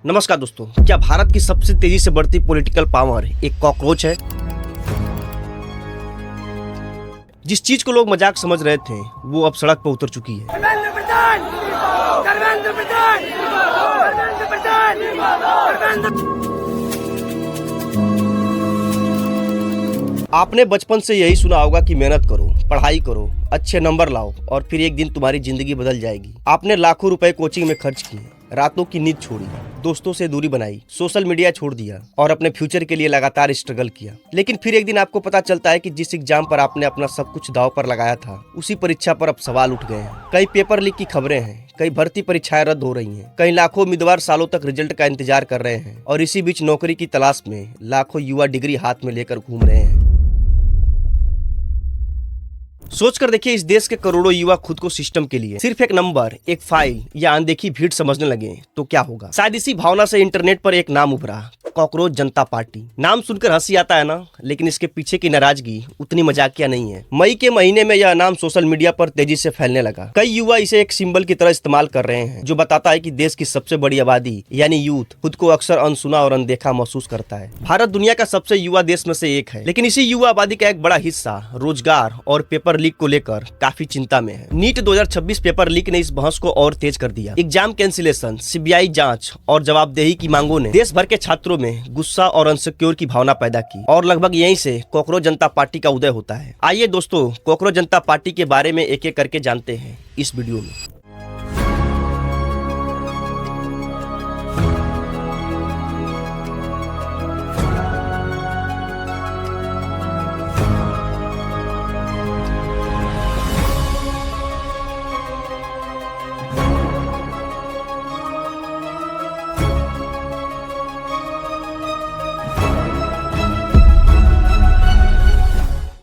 नमस्कार दोस्तों, क्या भारत की सबसे तेजी से बढ़ती पॉलिटिकल पावर एक कॉकरोच है? जिस चीज को लोग मजाक समझ रहे थे वो अब सड़क पर उतर चुकी है। आपने बचपन से यही सुना होगा कि मेहनत करो, पढ़ाई करो, अच्छे नंबर लाओ और फिर एक दिन तुम्हारी जिंदगी बदल जाएगी। आपने लाखों रुपए कोचिंग में खर्च किए, रातों की नींद छोड़ी, दोस्तों से दूरी बनाई, सोशल मीडिया छोड़ दिया और अपने फ्यूचर के लिए लगातार स्ट्रगल किया। लेकिन फिर एक दिन आपको पता चलता है कि जिस एग्जाम पर आपने अपना सब कुछ दांव पर लगाया था, उसी परीक्षा पर अब सवाल उठ गए हैं। कई पेपर लीक की खबरें हैं, कई भर्ती परीक्षाएं रद्द हो रही हैं, कई लाखों उम्मीदवार सालों तक रिजल्ट का इंतजार कर रहे हैं और इसी बीच नौकरी की तलाश में लाखों युवा डिग्री हाथ में लेकर घूम रहे हैं। सोच कर देखिए, इस देश के करोड़ों युवा खुद को सिस्टम के लिए सिर्फ एक नंबर, एक फाइल या अनदेखी भीड़ समझने लगे तो क्या होगा। शायद इसी भावना से इंटरनेट पर एक नाम उभरा, कॉकरोच जनता पार्टी। नाम सुनकर हंसी आता है ना, लेकिन इसके पीछे की नाराजगी उतनी मजाकिया नहीं है। मई के महीने में यह नाम सोशल मीडिया पर तेजी से फैलने लगा। कई युवा इसे एक सिंबल की तरह इस्तेमाल कर रहे हैं, जो बताता है कि देश की सबसे बड़ी आबादी यानी यूथ खुद को अक्सर अनसुना और अनदेखा महसूस करता है। भारत दुनिया का सबसे युवा देश में से एक है, लेकिन इसी युवा आबादी का एक बड़ा हिस्सा रोजगार और पेपर लीक को लेकर काफी चिंता में है। नीट 2026 पेपर लीक ने इस बहस को और तेज कर दिया। एग्जाम कैंसिलेशन, सीबीआई जांच और जवाबदेही की मांगों ने देश भर के छात्रों में गुस्सा और अनसिक्योर की भावना पैदा की और लगभग यहीं से कॉकरोच जनता पार्टी का उदय होता है। आइए दोस्तों, कॉकरोच जनता पार्टी के बारे में एक एक करके जानते हैं इस वीडियो में।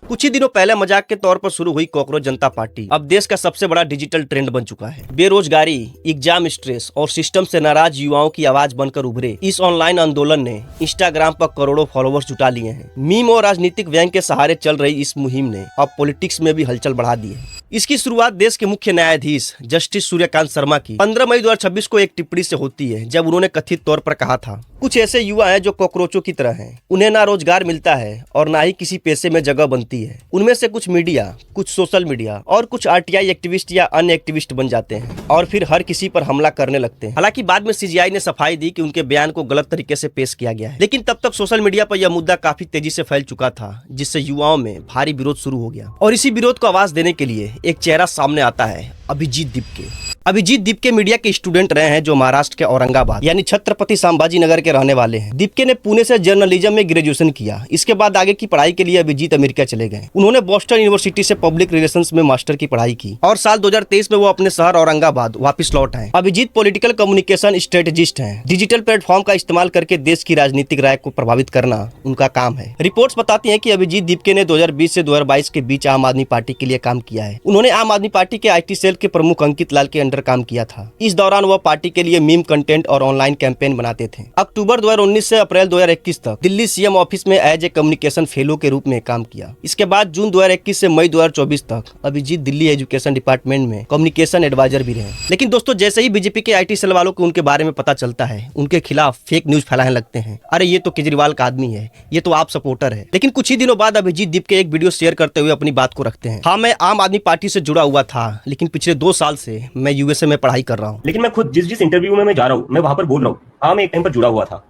कुछ ही दिनों पहले मजाक के तौर पर शुरू हुई कॉकरोच जनता पार्टी अब देश का सबसे बड़ा डिजिटल ट्रेंड बन चुका है। बेरोजगारी, एग्जाम स्ट्रेस और सिस्टम से नाराज युवाओं की आवाज बनकर उभरे इस ऑनलाइन आंदोलन ने इंस्टाग्राम पर करोड़ों फॉलोवर्स जुटा लिए हैं। मीम और राजनीतिक व्यंग के सहारे चल रही इस मुहिम ने अब पॉलिटिक्स में भी हलचल बढ़ा दी है। इसकी शुरुआत देश के मुख्य न्यायाधीश जस्टिस सूर्यकांत शर्मा की 15 मई 2026 को एक टिप्पणी से होती है, जब उन्होंने कथित तौर पर कहा था, कुछ ऐसे युवा हैं जो कॉकरोचों की तरह हैं। उन्हें ना रोजगार मिलता है और ना ही किसी पेशे में जगह बनती है। उनमें से कुछ मीडिया, कुछ सोशल मीडिया और कुछ आरटीआई एक्टिविस्ट या अन्य एक्टिविस्ट बन जाते हैं और फिर हर किसी पर हमला करने लगते हैं। हालांकि बाद में सीजीआई ने सफाई दी कि उनके बयान को गलत तरीके से पेश किया गया है, लेकिन तब तक सोशल मीडिया पर यह मुद्दा काफी तेजी से फैल चुका था, जिससे युवाओं में भारी विरोध शुरू हो गया। और इसी विरोध को आवाज देने के लिए एक चेहरा सामने आता है, अभिजीत दीपके। अभिजीत दीपके मीडिया के स्टूडेंट रहे हैं, जो महाराष्ट्र के औरंगाबाद यानी छत्रपति संभाजी नगर के रहने वाले हैं। दीपके ने पुणे से जर्नलिज्म में ग्रेजुएशन किया। इसके बाद आगे की पढ़ाई के लिए अभिजीत अमेरिका चले गए। उन्होंने बोस्टन यूनिवर्सिटी से पब्लिक रिलेशंस में मास्टर की पढ़ाई की और साल 2023 में वो अपने शहर औरंगाबाद वापस लौट आए। अभिजीत पॉलिटिकल कम्युनिकेशन स्ट्रेटेजिस्ट हैं। डिजिटल प्लेटफॉर्म का इस्तेमाल करके देश की राजनीतिक राय को प्रभावित करना उनका काम है। रिपोर्ट्स बताती है कि अभिजीत दीपके ने 2020 से 2022 के बीच आम आदमी पार्टी के लिए काम किया है। उन्होंने आम आदमी पार्टी के IT सेल के प्रमुख अंकित लाल के अंडर काम किया था। इस दौरान वह पार्टी के लिए मीम कंटेंट और ऑनलाइन कैंपेन बनाते थे। अक्टूबर 2019 से अप्रैल 2021 तक दिल्ली सीएम ऑफिस में एज ए कम्युनिकेशन फेलो के रूप में काम किया। इसके बाद जून 2021 से मई 2024 तक अभिजीत दिल्ली एजुकेशन डिपार्टमेंट में कम्युनिकेशन एडवाइजर भी रहे। लेकिन दोस्तों, जैसे ही बीजेपी के IT सेल वालों को उनके बारे में पता चलता है, उनके खिलाफ फेक न्यूज फैलाने लगते हैं। अरे ये तो केजरीवाल का आदमी है, ये तो आप सपोर्टर है। लेकिन कुछ ही दिनों बाद अभिजीत दीपके एक वीडियो शेयर करते हुए अपनी बात को रखते हैं। हाँ, मैं आम आदमी पार्टी से जुड़ा हुआ था, लेकिन पिछले 2 साल से मैं यूएसए में पढ़ाई कर रहा हूँ। लेकिन मैं खुद जिस इंटरव्यू में मैं जा रहा हूँ, मैं वहां पर बोल रहा हूँ, हाँ मैं एक टाइम पर जुड़ा हुआ था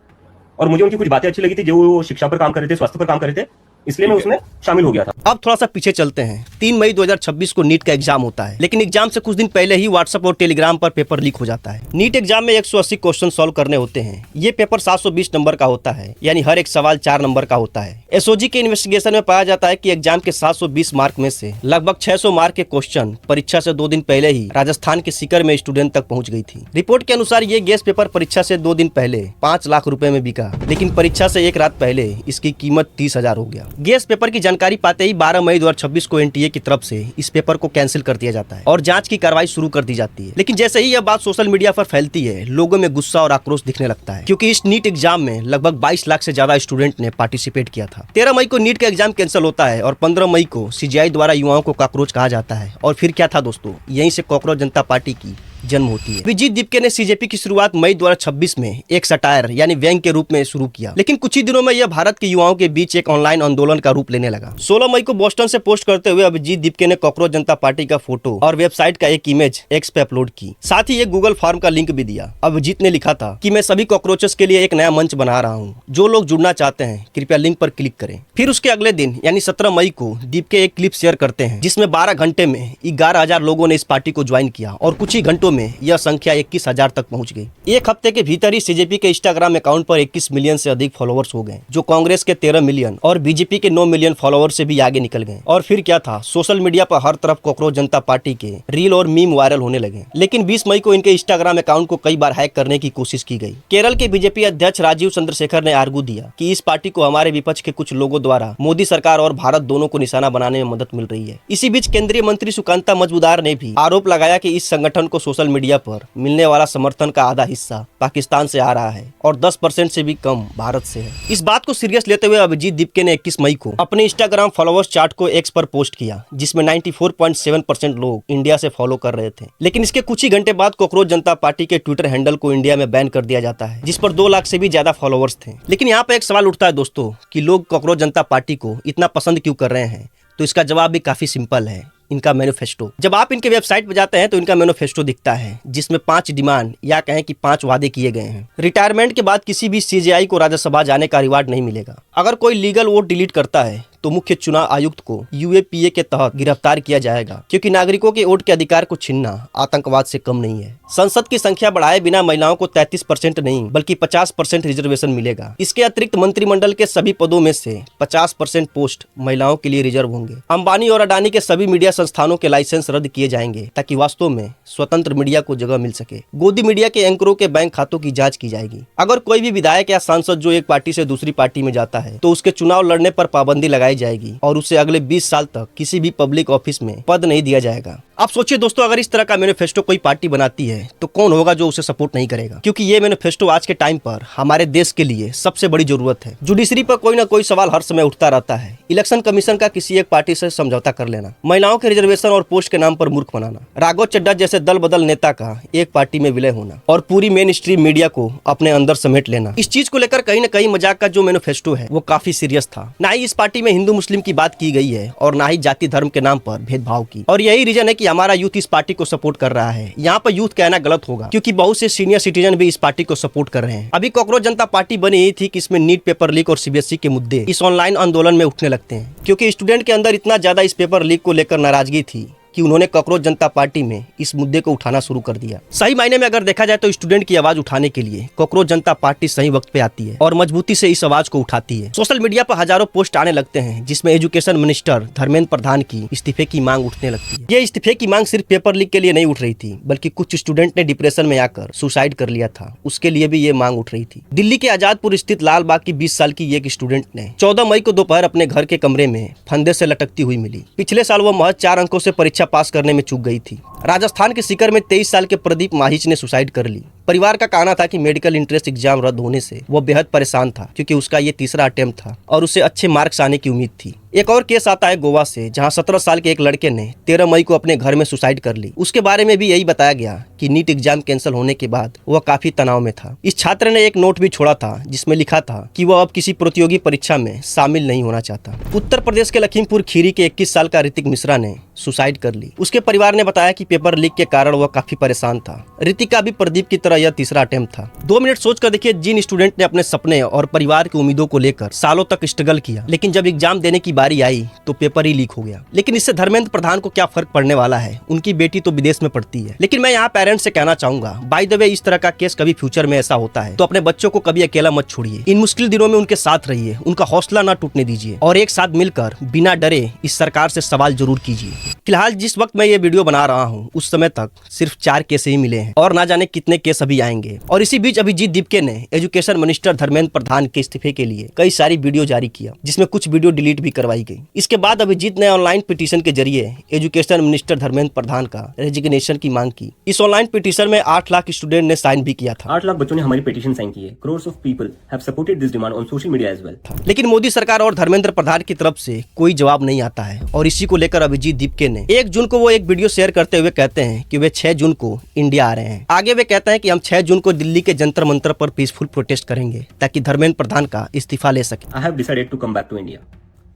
और मुझे उनकी कुछ बातें अच्छी लगी थी, जो वो शिक्षा पर काम कर रहे थे, स्वास्थ्य पर काम कर रहे थे, इसलिए मैं उसमें शामिल हो गया था। अब थोड़ा सा पीछे चलते हैं। 3 मई 2026 को नीट का एग्जाम होता है, लेकिन एग्जाम से कुछ दिन पहले ही व्हाट्सएप और टेलीग्राम पर पेपर लीक हो जाता है। नीट एग्जाम में 180 क्वेश्चन सॉल्व करने होते हैं। ये पेपर 720 नंबर का होता है, यानी हर एक सवाल 4 नंबर का होता है। एसओजी के इन्वेस्टिगेशन में पाया जाता है कि एग्जाम के 720 मार्क में से लगभग 600 मार्क के क्वेश्चन परीक्षा से 2 दिन पहले ही राजस्थान के सीकर में स्टूडेंट तक पहुंच गई थी। रिपोर्ट के अनुसार ये गैस पेपर परीक्षा से 2 दिन पहले 5 लाख रुपए में बिका, लेकिन परीक्षा से 1 रात पहले इसकी कीमत 30,000 हो गया। गैस पेपर की जानकारी पाते ही 12 मई 2026 को एनटीए की तरफ से इस पेपर को कैंसिल कर दिया जाता है और जांच की कार्रवाई शुरू कर दी जाती है। लेकिन जैसे ही यह बात सोशल मीडिया पर फैलती है, लोगों में गुस्सा और आक्रोश दिखने लगता है, क्योंकि इस नीट एग्जाम में लगभग 22 लाख से ज्यादा स्टूडेंट ने पार्टिसिपेट किया था। 13 मई को नीट का एग्जाम कैंसिल होता है और 15 मई को सीजीआई द्वारा युवाओं को कॉकरोच कहा जाता है। और फिर क्या था दोस्तों, यहीं से कॉकरोच जनता पार्टी की जन्म होती है। अभिजीत दीपके ने सीजेपी की शुरुआत मई 2026 में एक सटायर यानी व्यंग के रूप में शुरू किया, लेकिन कुछ ही दिनों में यह भारत के युवाओं के बीच एक ऑनलाइन आंदोलन का रूप लेने लगा। 16 मई को बोस्टन से पोस्ट करते हुए अभिजीत दीपके ने कॉकरोच जनता पार्टी का फोटो और वेबसाइट का एक इमेज एक्स पे अपलोड की। साथ ही एक गूगल फॉर्म का लिंक भी दिया। अभिजीत ने लिखा था कि मैं सभी कॉकरोचेस के लिए एक नया मंच बना रहा हूँ, जो लोग जुड़ना चाहते हैं कृपया लिंक पर क्लिक करें। फिर उसके अगले दिन यानी 17 मई को दीपके एक क्लिप शेयर करते हैं जिसमें 12 घंटे में 11,000 लोगों ने इस पार्टी को ज्वाइन किया और कुछ ही घंटों में यह संख्या 21,000 तक पहुंच गई। एक हफ्ते के भीतर ही सीजेपी के इंस्टाग्राम अकाउंट पर 21 मिलियन से अधिक फॉलोअर्स हो गए, जो कांग्रेस के 13 मिलियन और बीजेपी के 9 मिलियन फॉलोअर्स से भी आगे निकल गए। और फिर क्या था, सोशल मीडिया पर हर तरफ कॉकरोच जनता पार्टी के रील और मीम वायरल होने लगे। लेकिन 20 मई को इनके इंस्टाग्राम अकाउंट को कई बार हैक करने की कोशिश की गई। केरल के बीजेपी अध्यक्ष राजीव चंद्रशेखर ने आर्गू दिया कि इस पार्टी को हमारे विपक्ष के कुछ लोगों द्वारा मोदी सरकार और भारत दोनों को निशाना बनाने में मदद मिल रही है। इसी बीच केंद्रीय मंत्री सुकांता मजूमदार ने भी आरोप लगाया कि इस संगठन को सोशल मीडिया पर मिलने वाला समर्थन का आधा हिस्सा पाकिस्तान से आ रहा है और 10% से भी कम भारत से है। इस बात को सीरियस लेते हुए अभिजीत दीपके ने 21 मई को अपने इंस्टाग्राम फॉलोअर्स चार्ट को एक्स पर पोस्ट किया, जिसमें 94.7% लोग इंडिया से फॉलो कर रहे थे। लेकिन इसके कुछ ही घंटे बाद कॉकरोच जनता पार्टी के ट्विटर हैंडल को इंडिया में बैन कर दिया जाता है, जिस पर 2 लाख से भी ज्यादा फॉलोअर्स थे। लेकिन यहाँ पे एक सवाल उठता है दोस्तों कि लोग कॉकरोच जनता पार्टी को इतना पसंद क्यों कर रहे हैं? तो इसका जवाब भी काफी सिंपल है, इनका मैनिफेस्टो। जब आप इनके वेबसाइट पर जाते हैं तो इनका मैनिफेस्टो दिखता है, जिसमें 5 डिमांड या कहें कि 5 वादे किए गए हैं। रिटायरमेंट के बाद किसी भी सीजेआई को राज्यसभा जाने का रिवार्ड नहीं मिलेगा। अगर कोई लीगल वोट डिलीट करता है तो मुख्य चुनाव आयुक्त को यूएपीए के तहत गिरफ्तार किया जाएगा, क्योंकि नागरिकों के वोट के अधिकार को छीनना आतंकवाद से कम नहीं है। संसद की संख्या बढ़ाए बिना महिलाओं को 33% नहीं बल्कि 50% रिजर्वेशन मिलेगा। इसके अतिरिक्त मंत्रिमंडल के सभी पदों में से 50% पोस्ट महिलाओं के लिए रिजर्व होंगे। अंबानी और अडानी के सभी मीडिया संस्थानों के लाइसेंस रद्द किए जाएंगे ताकि वास्तव में स्वतंत्र मीडिया को जगह मिल सके। गोदी मीडिया के एंकरों के बैंक खातों की जांच की जाएगी। अगर कोई भी विधायक या सांसद जो एक पार्टी से दूसरी पार्टी में जाता है तो उसके चुनाव लड़ने पर पाबंदी लगाई जाएगी और उसे अगले 20 साल तक किसी भी पब्लिक ऑफिस में पद नहीं दिया जाएगा। आप सोचिए दोस्तों, अगर इस तरह का मैनिफेस्टो कोई पार्टी बनाती है तो कौन होगा जो उसे सपोर्ट नहीं करेगा? क्योंकि ये मैनिफेस्टो आज के टाइम पर हमारे देश के लिए सबसे बड़ी जरूरत है। जुडिशरी पर कोई ना कोई सवाल हर समय उठता रहता है। इलेक्शन कमीशन का किसी एक पार्टी से समझौता कर लेना, महिलाओं के रिजर्वेशन और पोस्ट के नाम पर मूर्ख बनाना, राघव चड्ढा जैसे दल बदल नेता का एक पार्टी में विलय होना और पूरी मेन स्ट्रीम मीडिया को अपने अंदर समेट लेना। इस चीज को लेकर कहीं न कहीं मजाक का जो मैनिफेस्टो है वो काफी सीरियस था। ना ही इस पार्टी में हिंदू मुस्लिम की बात की गई है और ना ही जाति धर्म के नाम पर भेदभाव की। और यही रीजन है कि हमारा यूथ इस पार्टी को सपोर्ट कर रहा है। यहाँ पर यूथ कहना गलत होगा, क्योंकि बहुत से सीनियर सिटीजन भी इस पार्टी को सपोर्ट कर रहे हैं। अभी कॉकरोच जनता पार्टी बनी ही थी कि इसमें नीट पेपर लीक और सीबीएसई के मुद्दे इस ऑनलाइन आंदोलन में उठने लगते हैं, क्योंकि स्टूडेंट के अंदर इतना ज्यादा इस पेपर लीक को लेकर नाराजगी थी कि उन्होंने कॉकरोच जनता पार्टी में इस मुद्दे को उठाना शुरू कर दिया। सही मायने में अगर देखा जाए तो स्टूडेंट की आवाज उठाने के लिए कॉकरोच जनता पार्टी सही वक्त पे आती है और मजबूती से इस आवाज को उठाती है। सोशल मीडिया पर हजारों पोस्ट आने लगते हैं जिसमें एजुकेशन मिनिस्टर धर्मेंद्र प्रधान की इस्तीफे की मांग उठने लगती है। ये इस्तीफे की मांग सिर्फ पेपर लीक के लिए नहीं उठ रही थी, बल्कि कुछ स्टूडेंट ने डिप्रेशन में आकर सुसाइड कर लिया था, उसके लिए भी ये मांग उठ रही थी। दिल्ली के आजादपुर स्थित लाल बाग की 20 साल की एक स्टूडेंट ने 14 मई को दोपहर अपने घर के कमरे में फंदे से लटकती हुई मिली। पिछले साल वो महज 4 अंकों से परीक्षा पास करने में चूक गई थी। राजस्थान के सीकर में 23 साल के प्रदीप माहिच ने सुसाइड कर ली। परिवार का कहना था कि मेडिकल इंट्रेंस एग्जाम रद्द होने से वो बेहद परेशान था, क्योंकि उसका ये तीसरा अटेम्प्ट था और उसे अच्छे मार्क्स आने की उम्मीद थी। एक और केस आता है गोवा से, जहां 17 साल के एक लड़के ने 13 मई को अपने घर में सुसाइड कर ली। उसके बारे में भी यही बताया गया कि नीट एग्जाम कैंसिल होने के बाद वह काफी तनाव में था। इस छात्र ने एक नोट भी छोड़ा था जिसमें लिखा था कि वह अब किसी प्रतियोगी परीक्षा में शामिल नहीं होना चाहता। उत्तर प्रदेश के लखीमपुर खीरी के 21 साल का ऋतिक मिश्रा ने सुसाइड कर ली। उसके परिवार ने बताया कि पेपर लीक के कारण वह काफी परेशान था। ऋतिक का भी प्रदीप की तरह यह तीसरा अटेम्प्ट था। 2 मिनट सोचकर देखिए, जिन स्टूडेंट ने अपने सपने और परिवार की उम्मीदों को लेकर सालों तक स्ट्रगल किया, लेकिन जब एग्जाम देने की बारी आई तो पेपर ही लीक हो गया। लेकिन इससे धर्मेंद्र प्रधान को क्या फर्क पड़ने वाला है? उनकी बेटी तो विदेश में पढ़ती है। लेकिन मैं यहाँ पेरेंट्स से कहना चाहूंगा, बाय द वे, इस तरह का केस कभी फ्यूचर में ऐसा होता है तो अपने बच्चों को कभी अकेला मत छोड़िए। इन मुश्किल दिनों में उनके साथ रहिए, उनका हौसला ना टूटने दीजिए और एक साथ मिलकर बिना डरे इस सरकार से सवाल जरूर कीजिए। फिलहाल जिस वक्त मैं ये वीडियो बना रहा हूँ उस समय तक सिर्फ 4 केस ही मिले हैं और ना जाने कितने केस अभी आएंगे। और इसी बीच अभिजीत दीपके ने एजुकेशन मिनिस्टर धर्मेंद्र प्रधान के इस्तीफे के लिए कई सारी वीडियो जारी किया, जिसमें कुछ वीडियो डिलीट भी करवाई गई। इसके बाद अभिजीत ने ऑनलाइन पिटीशन के जरिए एजुकेशन मिनिस्टर धर्मेंद्र प्रधान का रेजिग्नेशन की मांग की। इस ऑनलाइन पिटीशन में 8 लाख स्टूडेंट ने साइन भी किया था। 8 लाख बच्चों ने हमारी पिटीशन साइन की है। Crores of people have supported this demand on social media as well. लेकिन मोदी सरकार और धर्मेंद्र प्रधान की तरफ से कोई जवाब नहीं आता है और इसी को लेकर अभिजीत दीपके ने 1 जून को वो एक वीडियो शेयर करते हुए कहते हैं कि वे 6 जून को इंडिया आ रहे हैं। आगे वे कहते हैं कि हम 6 जून को दिल्ली के जंतर मंतर पर पीसफुल प्रोटेस्ट करेंगे ताकि धर्मेंद्र प्रधान का इस्तीफा ले सके। I have decided to come back to India.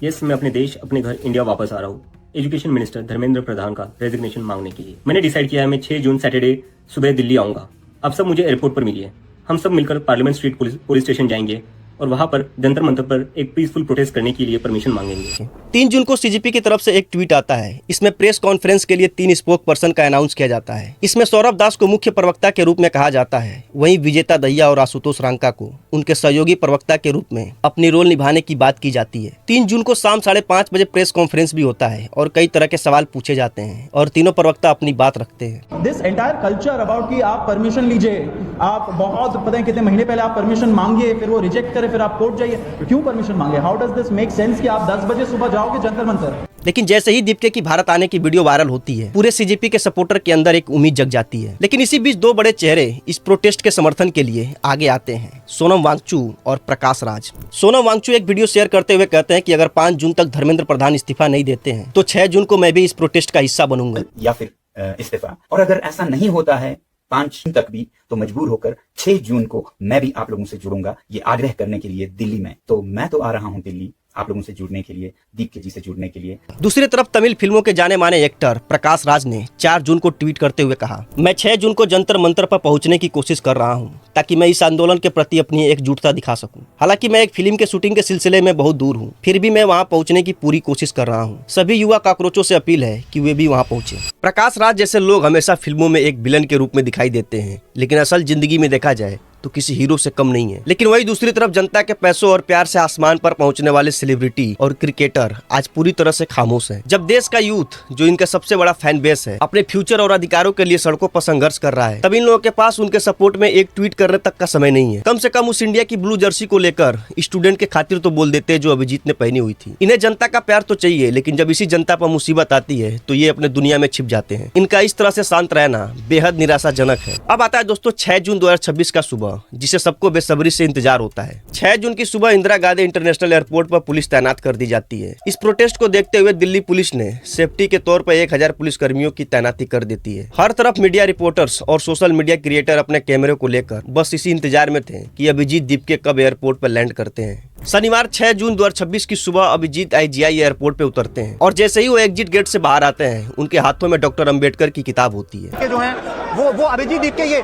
Yes, मैं अपने देश अपने घर इंडिया वापस आ रहा हूँ एजुकेशन मिनिस्टर धर्मेंद्र प्रधान का रेजिग्नेशन मांगने के लिए। मैंने डिसाइड किया है मैं 6 जून सैटरडे सुबह दिल्ली आऊंगा। अब सब मुझे एयरपोर्ट पर मिलिए। हम सब मिलकर पार्लियामेंट स्ट्रीट पुलिस स्टेशन जाएंगे और वहां पर जंतर मंतर पर एक पीसफुल प्रोटेस्ट करने के लिए परमिशन मांगेंगे। 3 जून को सीजीपी की तरफ से एक ट्वीट आता है। इसमें प्रेस कॉन्फ्रेंस के लिए 3 स्पोक पर्सन का अनाउंस किया जाता है। इसमें सौरभ दास को मुख्य प्रवक्ता के रूप में कहा जाता है, वहीं विजेता दहिया और आशुतोष रांका को उनके सहयोगी प्रवक्ता के रूप में अपनी रोल निभाने की बात की जाती है। 3 जून को शाम 5:30 बजे प्रेस कॉन्फ्रेंस भी होता है और कई तरह के सवाल पूछे जाते हैं और तीनों प्रवक्ता अपनी बात रखते हैं। दिस एंटायर कल्चर अबाउट कि आप परमिशन लीजिए, आप बहुत पता है कितने महीने पहले आप परमिशन मांगिए, फिर वो रिजेक्ट करे, फिर आप कोर्ट जाइए, क्यों परमिशन मांगे? How does this make sense कि आप 10 बजे सुबह जाओगे जंतर मंतर? लेकिन जैसे ही दीपके की भारत आने की वीडियो वायरल होती है, पूरे सीजेपी के सपोर्टर के अंदर एक उम्मीद जग जाती है। लेकिन इसी बीच 2 बड़े चेहरे इस प्रोटेस्ट के समर्थन के लिए आगे आते हैं, सोनम वांगचू और प्रकाश राज। सोनम वांगचू एक वीडियो शेयर करते हुए कहते हैं कि अगर 5 जून तक धर्मेंद्र प्रधान इस्तीफा नहीं देते हैं तो 6 जून को मैं भी इस प्रोटेस्ट का हिस्सा बनूंगा या फिर इस्तीफा। और अगर ऐसा नहीं होता है 5 जून तक भी, तो मजबूर होकर 6 जून को मैं भी आप लोगों से जुड़ूंगा, ये आग्रह करने के लिए दिल्ली में। तो मैं तो आ रहा हूं दिल्ली आप लोगों से जुड़ने के लिए, दीपके जी से जुड़ने के लिए। दूसरी तरफ तमिल फिल्मों के जाने माने एक्टर प्रकाश राज ने 4 जून को ट्वीट करते हुए कहा, मैं 6 जून को जंतर मंतर पर पहुंचने की कोशिश कर रहा हूं ताकि मैं इस आंदोलन के प्रति अपनी एकजुटता दिखा सकूं। हालांकि मैं एक फिल्म के शूटिंग के सिलसिले में बहुत दूर हूं, फिर भी मैं वहां पहुंचने की पूरी कोशिश कर रहा हूं। सभी युवा कॉकरोचों से अपील है कि वे भी वहां पहुंचे। प्रकाश राज जैसे लोग हमेशा फिल्मों में एक विलन के रूप में दिखाई देते हैं, लेकिन असल जिंदगी में देखा जाए तो किसी हीरो से कम नहीं है। लेकिन वही दूसरी तरफ जनता के पैसों और प्यार से आसमान पर पहुंचने वाले सेलिब्रिटी और क्रिकेटर आज पूरी तरह से खामोश हैं। जब देश का यूथ, जो इनका सबसे बड़ा फैन बेस है, अपने फ्यूचर और अधिकारों के लिए सड़कों पर संघर्ष कर रहा है, तब इन लोगों के पास उनके सपोर्ट में एक ट्वीट करने तक का समय नहीं है। कम से कम उस इंडिया की ब्लू जर्सी को लेकर स्टूडेंट के खातिर तो बोल देते हैं जो अभिजीत ने पहनी हुई थी। इन्हें जनता का प्यार तो चाहिए, लेकिन जब इसी जनता पर मुसीबत आती है तो ये अपने दुनिया में छिप जाते हैं। इनका इस तरह से शांत रहना बेहद निराशाजनक है। अब आता है दोस्तों 6 जून 2026 का सुबह, जिसे सबको बेसब्री से इंतजार होता है। 6 जून की सुबह इंदिरा गांधी इंटरनेशनल एयरपोर्ट पर पुलिस तैनात कर दी जाती है। इस प्रोटेस्ट को देखते हुए दिल्ली पुलिस ने सेफ्टी के तौर पर 1000 पुलिस कर्मियों की तैनाती कर देती है। हर तरफ मीडिया रिपोर्टर्स और सोशल मीडिया क्रिएटर अपने कैमरे को लेकर बस इसी इंतजार में थे कि अभिजीत दीपके कब एयरपोर्ट पर लैंड करते हैं। शनिवार 6 जून 2026 की सुबह अभिजीत IGI एयरपोर्ट पे उतरते हैं और जैसे ही वो एग्जिट गेट से बाहर आते हैं, उनके हाथों में डॉक्टर अंबेडकर की किताब होती है। जो है वो अभिजीत दीपके ये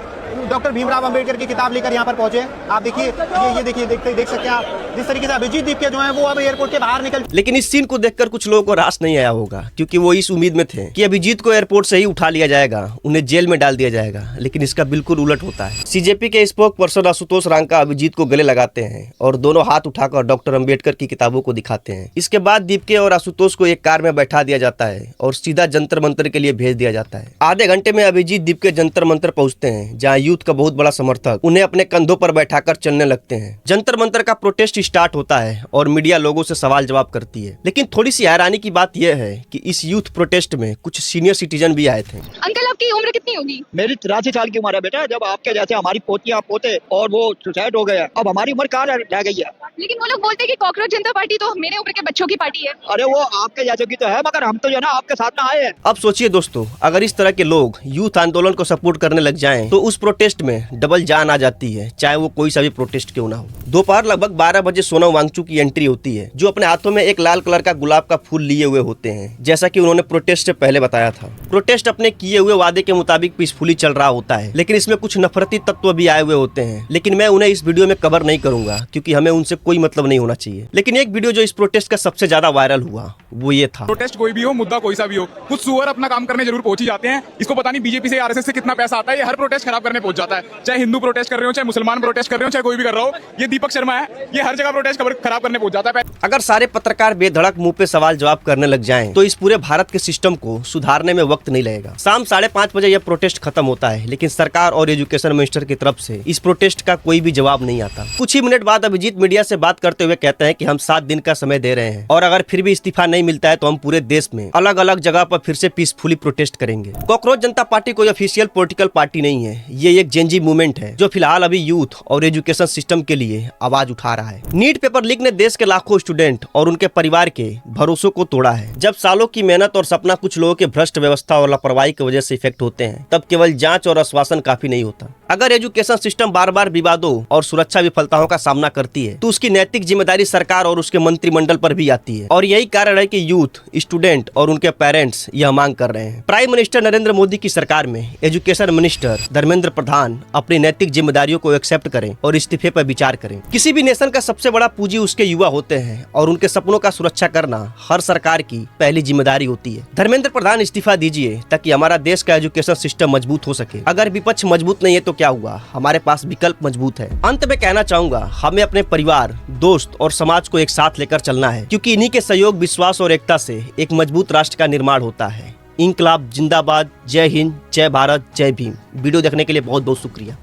डॉक्टर भीमराव अंबेडकर की किताब लेकर यहाँ पर पहुंचे। आप देखिए, ये देखिए, देख सकते हैं आप जिस तरीके से अभिजीत दीपके जो है वो अब एयरपोर्ट के बाहर निकल। लेकिन इस सीन को देखकर कुछ लोगों को रास नहीं आया होगा, क्योंकि वो इस उम्मीद में थे कि अभिजीत को एयरपोर्ट से ही उठा लिया जाएगा, उन्हें जेल में डाल दिया जाएगा। लेकिन इसका बिल्कुल उलट होता है। सीजेपी के स्पोक पर्सन आशुतोष रांका अभिजीत को गले लगाते हैं और दोनों हाथ उठाकर डॉक्टर अंबेडकर की किताबों को दिखाते हैं। इसके बाद दीपके और आशुतोष को एक कार में बैठा दिया जाता है और सीधा जंतर मंतर के लिए भेज दिया जाता है। आधे घंटे में अभिजीत दीपके जंतर मंतर पहुंचते हैं, जहाँ यूथ का बहुत बड़ा समर्थक उन्हें अपने कंधों पर बैठाकर चलने लगते हैं। जंतर मंतर का प्रोटेस्ट स्टार्ट होता है और मीडिया लोगों से सवाल जवाब करती है। लेकिन थोड़ी सी हैरानी की बात यह है कि इस यूथ प्रोटेस्ट में कुछ सीनियर सिटीजन भी आए थे। अंकल आपकी उम्र कितनी होगी? मेरी 83 साल की उम्र है बेटा। जब आपके जैसे हमारी पोतियां पोते और वो सुसाइड हो गए, अब हमारी उम्र कहाँ रह गई है? लेकिन वो लोग बोलते हैं कि कॉकरोच जनता पार्टी तो मेरे उम्र के बच्चों की पार्टी है। अरे वो आपके जैसे की तो है, मगर हम तो जो है ना आपके साथ में आए हैं। अब सोचिए दोस्तों, अगर इस तरह के लोग यूथ आंदोलन को सपोर्ट करने लग जाएं, तो उस प्रोटेस्ट में डबल जान आ जाती है, चाहे वो कोई सा भी प्रोटेस्ट क्यों ना हो। दोपहर लगभग 12 बजे सोनम वांगचू की एंट्री होती है, जो अपने हाथों में एक लाल कलर का गुलाब का फूल लिए हुए होते हैं, जैसा कि उन्होंने प्रोटेस्ट से पहले बताया था। प्रोटेस्ट अपने किए हुए वादे के मुताबिक पीसफुली चल रहा होता है, लेकिन इसमें कुछ नफरती तत्व भी आए हुए होते हैं। लेकिन मैं उन्हें इस वीडियो में कवर नहीं करूंगा, क्योंकि हमें उनसे कोई मतलब नहीं होना चाहिए। लेकिन एक वीडियो जो इस प्रोटेस्ट का सबसे ज्यादा वायरल हुआ वो ये था। प्रोटेस्ट कोई भी हो, मुद्दा कोई सा भी हो, कुछ सुअर अपना काम करने जरूर पहुंच ही जाते हैं। इसको पता नहीं बीजेपी से RSS से कितना पैसा आता है, ये हर प्रोटेस्ट खराब करने पहुंच जाता है। चाहे हिंदू प्रोटेस्ट कर रहे हो, चाहे मुसलमान प्रोटेस्ट कर रहे हो, चाहे कोई भी कर रहा हो, ये दीपक शर्मा है, ये हर जगह प्रोटेस्ट खबर खराब करने पहुंच जाता है। अगर सारे पत्रकार बेधड़क मुंह पे सवाल जवाब करने लग जाएं, तो इस पूरे भारत के सिस्टम को सुधारने में वक्त नहीं लगेगा। शाम 5:30 बजे यह प्रोटेस्ट खत्म होता है, लेकिन सरकार और एजुकेशन मिनिस्टर की तरफ से इस प्रोटेस्ट का कोई भी जवाब नहीं आता। कुछ ही मिनट बाद अभिजीत मीडिया से बात करते हुए कहते हैं कि हम 7 दिन का समय दे रहे हैं और अगर फिर भी इस्तीफा नहीं मिलता है तो हम पूरे देश में अलग अलग जगह पर फिर से पीसफुली प्रोटेस्ट करेंगे। कॉकरोच जनता पार्टी कोई ऑफिशियल पॉलिटिकल पार्टी नहीं है, ये एक जेनजी मूवमेंट है जो फिलहाल अभी यूथ और एजुकेशन सिस्टम के लिए आवाज उठा रहा है। नीट पेपर लीक ने देश के लाखों स्टूडेंट और उनके परिवार के भरोसों को तोड़ा है। जब सालों की मेहनत और सपना कुछ लोगों के भ्रष्ट व्यवस्था और लापरवाही की वजह से इफेक्ट होते हैं, तब केवल जांच और आश्वासन काफी नहीं होता। अगर एजुकेशन सिस्टम बार बार विवादों और सुरक्षा विफलताओं का सामना करती है तो उसकी नैतिक जिम्मेदारी सरकार और उसके मंत्रिमंडल पर भी आती है। और यही कारण है कि यूथ, स्टूडेंट और उनके पेरेंट्स यह मांग कर रहे हैं। प्राइम मिनिस्टर नरेंद्र मोदी की सरकार में एजुकेशन मिनिस्टर धर्मेंद्र प्रधान अपनी नैतिक जिम्मेदारियों को एक्सेप्ट करें और इस्तीफे पर विचार करें। किसी भी नेशन का सबसे बड़ा पूंजी उसके युवा होते हैं और उनके सपनों का सुरक्षा करना हर सरकार की पहली जिम्मेदारी होती है। धर्मेंद्र प्रधान इस्तीफा दीजिए ताकि हमारा देश का एजुकेशन सिस्टम मजबूत हो सके। अगर विपक्ष मजबूत नहीं है तो क्या हुआ, हमारे पास विकल्प मजबूत है। अंत में कहना चाहूंगा, हमें अपने परिवार, दोस्त और समाज को एक साथ लेकर चलना है, क्योंकि इन्हीं के सहयोग, विश्वास और एकता से एक मजबूत राष्ट्र का निर्माण होता है। इंकलाब जिंदाबाद। जय हिंद, जय भारत, जय भीम। वीडियो देखने के लिए बहुत बहुत शुक्रिया।